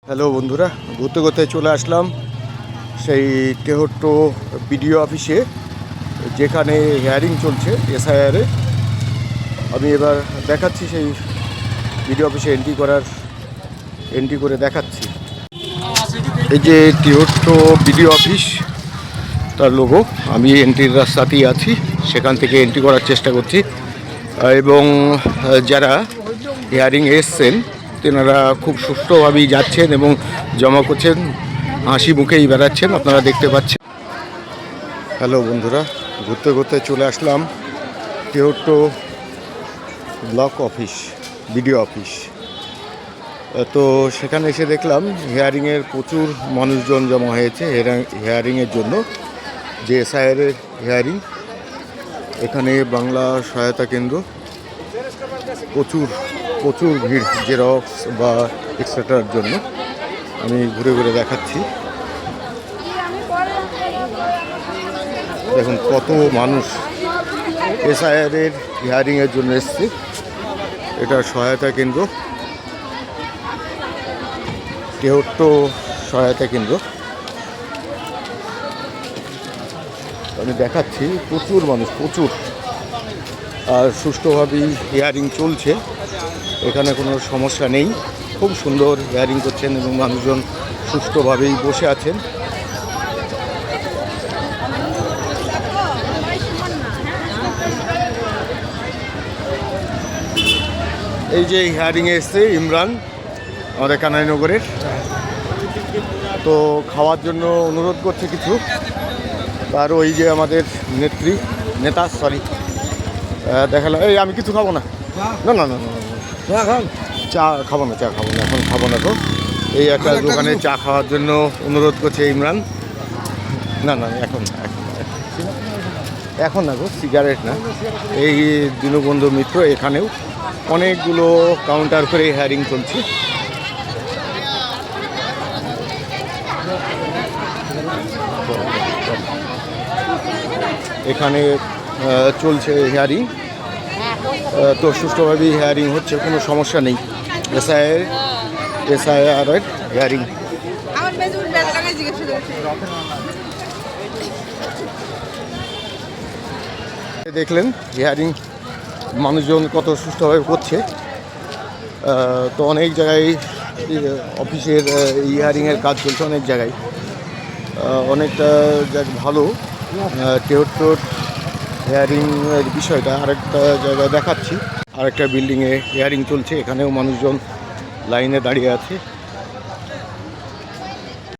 Hello বন্ধুরা, ঘুরতে ঘুরতে চলে আসলাম সেই তেহট্ট বিডিও অফিসে, যেখানে হিয়ারিং চলছে এসআইআরে। আমি এবার দেখাচ্ছি সেই বিডিও অফিসে এন্ট্রি করে দেখাচ্ছি। এই যে তেহট্ট বিডিও অফিস, তার লোগো। আমি এন্ট্রির রাস্তাতেই আছি, সেখান থেকে এন্ট্রি করার চেষ্টা করছি। এবং যারা হিয়ারিং এসছেন তেনারা খুব সুষ্ঠুভাবেই যাচ্ছেন এবং জমা করছেন, হাসি মুখেই বেড়াচ্ছেন, আপনারা দেখতে পাচ্ছেন। হ্যালো বন্ধুরা, ঘুরতে ঘুরতে চলে আসলাম Tehatta block office, BDO office. তো সেখানে এসে দেখলাম হিয়ারিংয়ের প্রচুর মানুষজন জমা হয়েছে হিয়ারিংয়ের জন্য, যে এসআইআরের হিয়ারিং। এখানে বাংলা সহায়তা কেন্দ্র, প্রচুর ভিড় জেরক্স বা এক্সেট্রার জন্য। আমি ঘুরে ঘুরে দেখাচ্ছি। দেখুন কত মানুষ এসআইআরের হিয়ারিংয়ের জন্য এসছে। এটা সহায়তা কেন্দ্র, তেহট্ট সহায়তা কেন্দ্র। আমি দেখাচ্ছি, প্রচুর মানুষ, প্রচুর। আর সুষ্ঠুভাবেই হিয়ারিং চলছে, এখানে কোনো সমস্যা নেই। খুব সুন্দর হিয়ারিং করছেন এবং মানুষজন সুষ্ঠুভাবেই বসে আছেন। এই যে হিয়ারিংয়ে এসছে ইমরান, আমাদের কানাইনগরের। তো খাওয়ার জন্য অনুরোধ করছে কিছু। আর ওই যে আমাদের নেতা দেখালাম। এই আমি কিছু খাবো না, না না না না, চা খাবো না, এখন খাবো না। তো এই একটা দোকানে চা খাওয়ার জন্য অনুরোধ করছে ইমরান। না না, এখন না গো, সিগারেট না। এই দীনবন্ধু মিত্র, এখানেও অনেকগুলো কাউন্টার করে হিয়ারিং চলছে। এখানে চলছে হিয়ারিং, তো সুষ্ঠুভাবেই হিয়ারিং হচ্ছে, কোনো সমস্যা নেই। এসআইআরের হিয়ারিং। দেখলেন হিয়ারিং মানুষজন কত সুষ্ঠুভাবে করছে। তো অনেক জায়গায় অফিসের হিয়ারিংয়ের কাজ চলছে, অনেক জায়গায়। অনেকটা ভালো তেহট্টর হিয়ারিংয়ের বিষয়টা। আরেকটা জায়গায় দেখাচ্ছি, আরেকটা বিল্ডিংয়ে হিয়ারিং চলছে, এখানেও মানুষজন লাইনে দাঁড়িয়ে আছে।